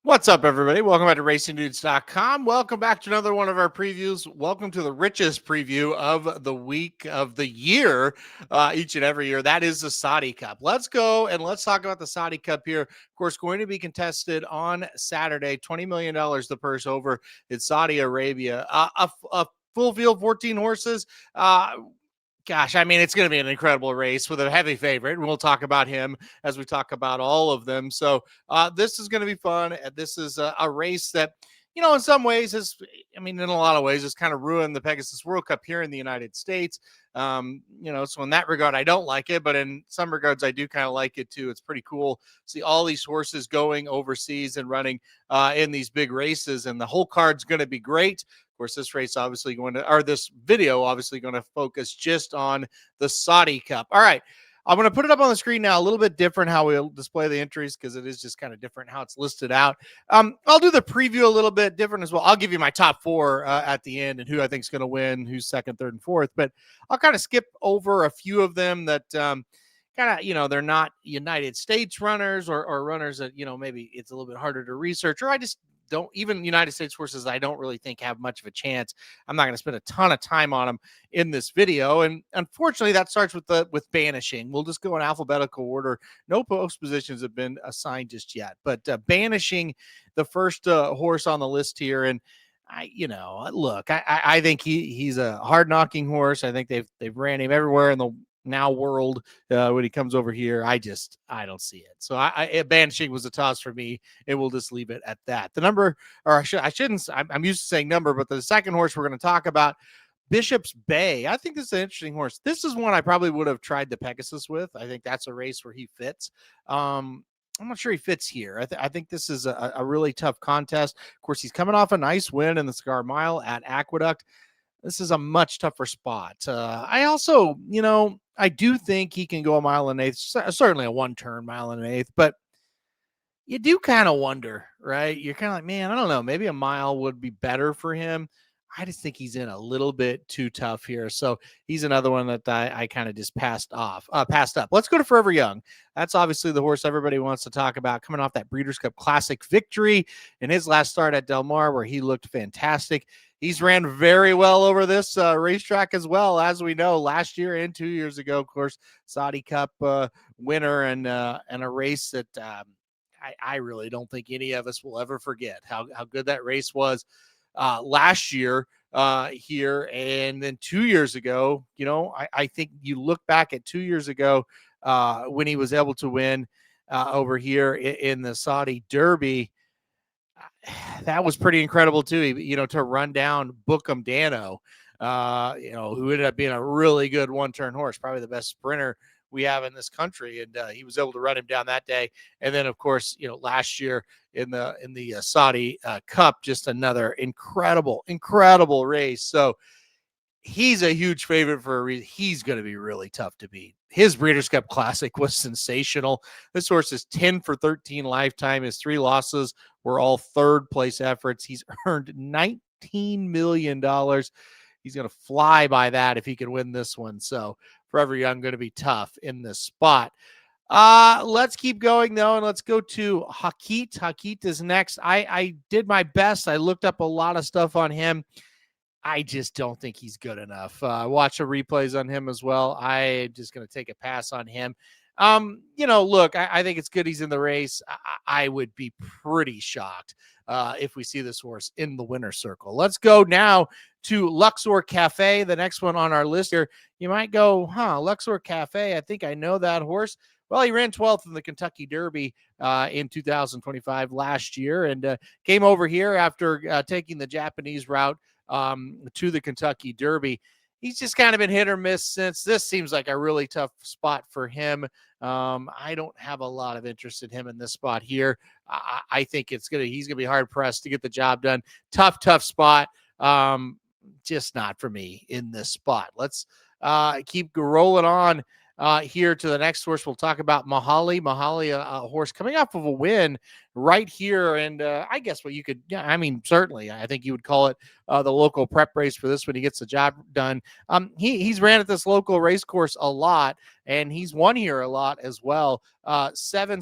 What's up, everybody? Welcome back to RacingDudes.com. Welcome back to another one of our previews. Welcome to the richest preview of the week of the year, each and every year. That is the Saudi Cup. Let's go and let's talk about the Saudi Cup here. Of course, going to be contested on Saturday. $20 million the purse over in Saudi Arabia. A full field, 14 horses. Gosh, I mean, it's going to be an incredible race with a heavy favorite, and we'll talk about him as we talk about all of them. So this is going to be fun. This is a race that, in some ways in a lot of ways, has kind of ruined the Pegasus World Cup here in the United States. So in that regard, I don't like it, but in some regards, I do kind of like it too. It's pretty cool to see all these horses going overseas and running in these big races, and the whole card's going to be great. Of course, this this video obviously going to focus just on the Saudi Cup. All right. I'm going to put it up on the screen now, a little bit different how we'll display the entries because it is just kind of different how it's listed out. I'll do the preview a little bit different as well. I'll give you my top four at the end and who I think is going to win, who's second, third, and fourth. But I'll kind of skip over a few of them that they're not United States runners or runners that, maybe it's a little bit harder to research, or I just don't, even United States horses I don't really think have much of a chance. I'm not going to spend a ton of time on them in this video. And unfortunately, that starts with banishing. We'll just go in alphabetical order. No post positions have been assigned just yet, but banishing the first horse on the list here. And I think he's a hard knocking horse. I think they've ran him everywhere in the now world when he comes over here. I don't see it. So banishing was a toss for me, and we'll just leave it at that. The number, or I'm used to saying number, but the second horse we're going to talk about, Bishop's Bay. I think this is an interesting horse. This is one I probably would have tried the Pegasus with. I think that's a race where he fits. I'm not sure he fits here. I think this is a really tough contest. Of course, he's coming off a nice win in the Cigar Mile at Aqueduct. This is a much tougher spot. I also, I do think he can go a mile and an eighth, certainly a one-turn mile and an eighth, but you do kind of wonder, right? You're kind of like, man, I don't know, maybe a mile would be better for him. I just think he's in a little bit too tough here. So he's another one that I kind of just passed up. Let's go to Forever Young. That's obviously the horse everybody wants to talk about, coming off that Breeders' Cup Classic victory in his last start at Del Mar, where he looked fantastic. He's ran very well over this racetrack as well, as we know, last year and 2 years ago, of course, Saudi Cup winner and a race that I really don't think any of us will ever forget how good that race was last year here. And then 2 years ago, I think you look back at 2 years ago when he was able to win over here in the Saudi Derby. That was pretty incredible too, to run down Bookham Dano, who ended up being a really good one-turn horse, probably the best sprinter we have in this country. And he was able to run him down that day. And then, of course, last year in the Saudi Cup, just another incredible race. So he's a huge favorite for a reason. He's going to be really tough to beat. His Breeders' Cup Classic was sensational. This horse is 10 for 13 lifetime. His 3 losses were all third place efforts. He's earned $19 million. He's going to fly by that if he can win this one. So Forever Young going to be tough in this spot. Let's keep going though, and let's go to Hakit. Hakit is next. I did my best. I looked up a lot of stuff on him. I just don't think he's good enough. Watch the replays on him as well. I'm just going to take a pass on him. Look, I think it's good he's in the race. I would be pretty shocked if we see this horse in the winner's circle. Let's go now to Luxor Cafe, the next one on our list here. You might go, Luxor Cafe, I think I know that horse. Well, he ran 12th in the Kentucky Derby in 2025 last year, and came over here after taking the Japanese route to the Kentucky Derby. He's just kind of been hit or miss since. This seems like a really tough spot for him. I don't have a lot of interest in him in this spot here. I think he's going to be hard pressed to get the job done. Tough spot. Just not for me in this spot. Let's keep rolling on. here to the next horse. We'll talk about Mahali. Mahali, a horse coming off of a win right here. And I guess what you could, yeah, I mean, certainly, I think you would call it the local prep race for this when he gets the job done. He's ran at this local race course a lot, and he's won here a lot as well. 7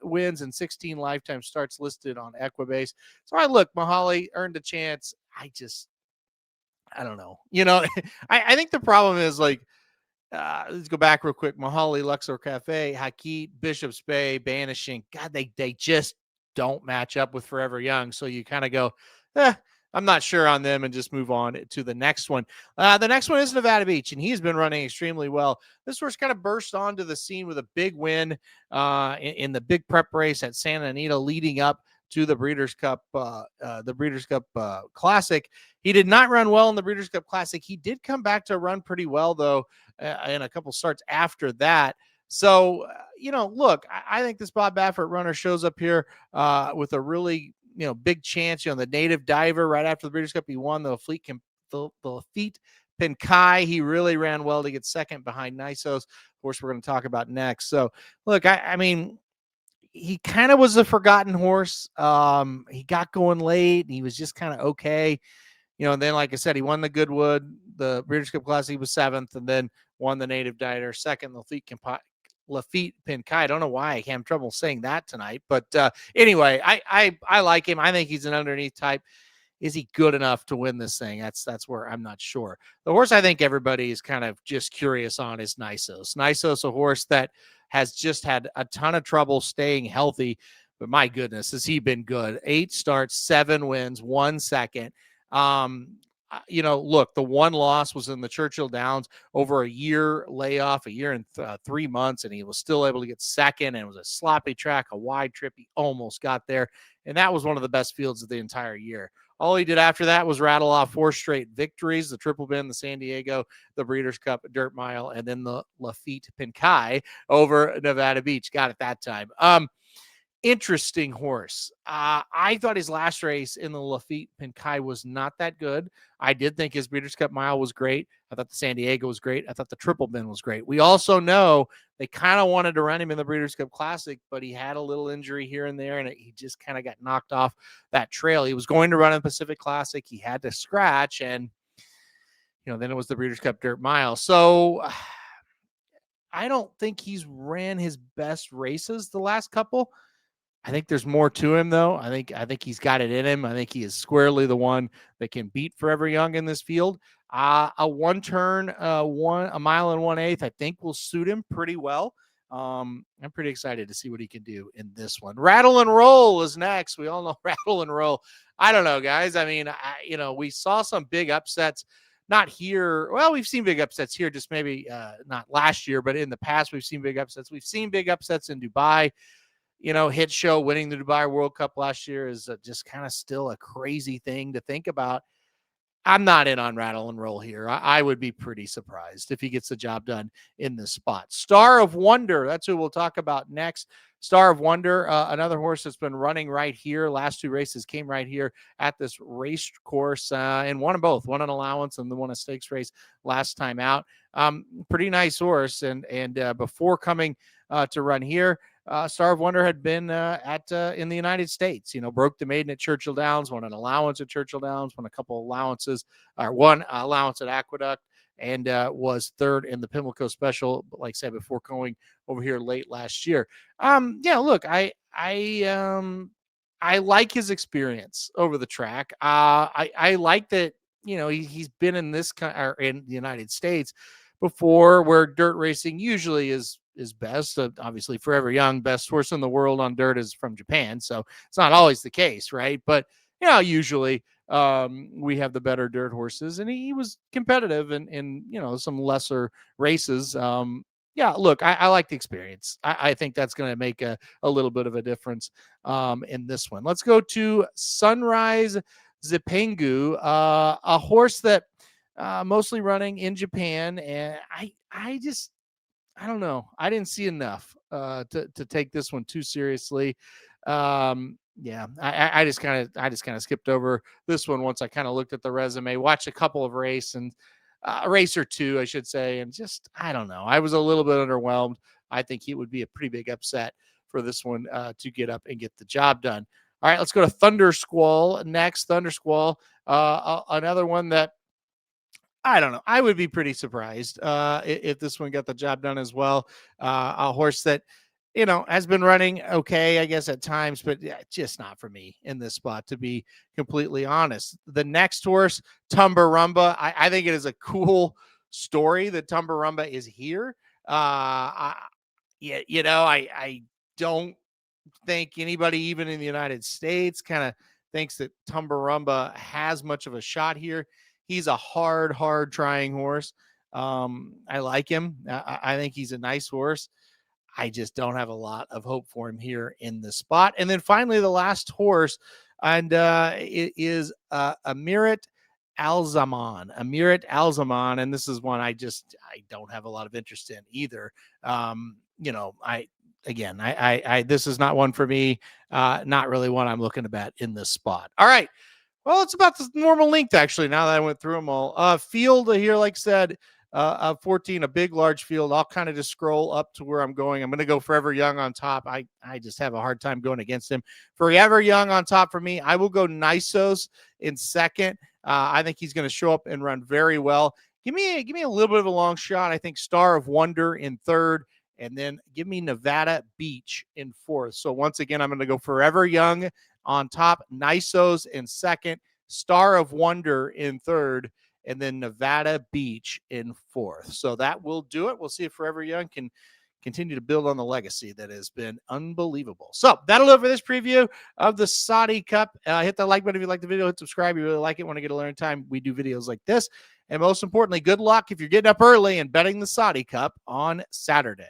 wins and 16 lifetime starts listed on Equibase. So Mahali earned a chance. I don't know. I think the problem is let's go back real quick. Mahali, Luxor Cafe, Hakit, Bishop's Bay, Banishing. God, they just don't match up with Forever Young. So you kind of go, I'm not sure on them, and just move on to the next one. The next one is Nevada Beach, and he's been running extremely well. This horse kind of burst onto the scene with a big win in the big prep race at Santa Anita, leading up to the Breeders' Cup, Classic. He did not run well in the Breeders' Cup Classic. He did come back to run pretty well, though, in a couple starts after that. So, I think this Bob Baffert runner shows up here with a really, big chance. The native diver right after the Breeders' Cup, he won the Lafitte Pinkai. He really ran well to get second behind Nysos. Of course, we're going to talk about next. So, I mean, he kind of was a forgotten horse. He got going late, and he was just kind of okay. And then, like I said, he won the Goodwood, the Breeders' Cup Classic. He was 7th, and then won the Native Dieter, 2nd, Lafitte Pinkai. I don't know why I have trouble saying that tonight, but anyway, I like him. I think he's an underneath type. Is he good enough to win this thing? That's where I'm not sure. The horse I think everybody is kind of just curious on is Nysos. Nysos, a horse that has just had a ton of trouble staying healthy, but my goodness, has he been good? 8 starts, 7 wins, 1 second. The one loss was in the Churchill Downs over a year layoff, a year and 3 months, and he was still able to get second. And it was a sloppy track, a wide trip. He almost got there, and that was one of the best fields of the entire year. All he did after that was rattle off 4 straight victories: the Triple Bend, the San Diego, the Breeders' Cup Dirt Mile, and then the Lafitte Pinkai over Nevada Beach. Got it that time. Interesting horse. I thought his last race in the Lafitte Pinkai was not that good. I did think his Breeders' Cup Mile was great. I thought the San Diego was great. I thought the Triple Bend was great. We also know they kind of wanted to run him in the Breeders' Cup Classic, but he had a little injury here and there, and he just kind of got knocked off that trail. He was going to run in the Pacific Classic. He had to scratch, and then it was the Breeders' Cup Dirt Mile. So I don't think he's ran his best races the last couple. I think there's more to him, though. I think he's got it in him. I think he is squarely the one that can beat Forever Young in this field. A one turn, a mile and 1/8, I think will suit him pretty well. I'm pretty excited to see what he can do in this one. Rattle and Roll is next. We all know Rattle and Roll. I don't know, guys. I mean, we saw some big upsets. Not here. Well, we've seen big upsets here, just maybe not last year, but in the past, we've seen big upsets. We've seen big upsets in Dubai. Hit Show winning the Dubai World Cup last year is just kind of still a crazy thing to think about. I'm not in on Rattle and Roll here. I would be pretty surprised if he gets the job done in this spot. Star of Wonder, that's who we'll talk about next. Star of Wonder, another horse that's been running right here. Last 2 races came right here at this race course, and won them both. Won an allowance and then won a stakes race last time out. Pretty nice horse, and before coming to run here, Star of Wonder had been in the United States. Broke the maiden at Churchill Downs, won an allowance at Churchill Downs, won a couple allowances, or 1 allowance at Aqueduct, and was 3rd in the Pimlico Special. But like I said, before going over here late last year. Look, I like his experience over the track. I like that. He's been in this or in the United States before, where dirt racing usually is best. Obviously, Forever Young, best horse in the world on dirt, is from Japan, so it's not always the case, right? But usually we have the better dirt horses, and he was competitive in some lesser races. Look, I like the experience. I think that's going to make a little bit of a difference in this one. Let's go to Sunrise Zipengu, a horse that mostly running in Japan, and I don't know. I didn't see enough to take this one too seriously. I just kind of skipped over this one once I kind of looked at the resume, watched a couple of races, and racer 2, I should say. And just, I don't know. I was a little bit underwhelmed. I think he would be a pretty big upset for this one to get up and get the job done. All right, let's go to Thunder Squall next. Thunder Squall, another one that I don't know. I would be pretty surprised if this one got the job done as well. A horse that, has been running okay, I guess, at times, but yeah, just not for me in this spot, to be completely honest. The next horse, Tumbarumba, I think it is a cool story that Tumbarumba is here. Yeah, I don't think anybody, even in the United States, kind of thinks that Tumbarumba has much of a shot here. He's a hard trying horse. I like him. I think he's a nice horse. I just don't have a lot of hope for him here in this spot. And then finally, the last horse, and it is Amirat Alzaman. Amirat Alzaman, and this is one I don't have a lot of interest in either. This is not one for me. Not really one I'm looking to bet in this spot. All right. Well, it's about the normal length, actually, now that I went through them all. Field here, like I said, 14, a big, large field. I'll kind of just scroll up to where I'm going. I'm going to go Forever Young on top. I just have a hard time going against him. Forever Young on top for me. I will go Nysos in second. I think he's going to show up and run very well. Give me a little bit of a long shot. I think Star of Wonder in third. And then give me Nevada Beach in fourth. So once again, I'm going to go Forever Young on top, Nysos in second, Star of Wonder in third, and then Nevada Beach in fourth. So that will do it. We'll see if Forever Young can continue to build on the legacy that has been unbelievable. So that'll do it for this preview of the Saudi Cup. Hit the like button if you like the video. Hit subscribe if you really like it. Want to get a learn time, we do videos like this. And most importantly, good luck if you're getting up early and betting the Saudi Cup on Saturday.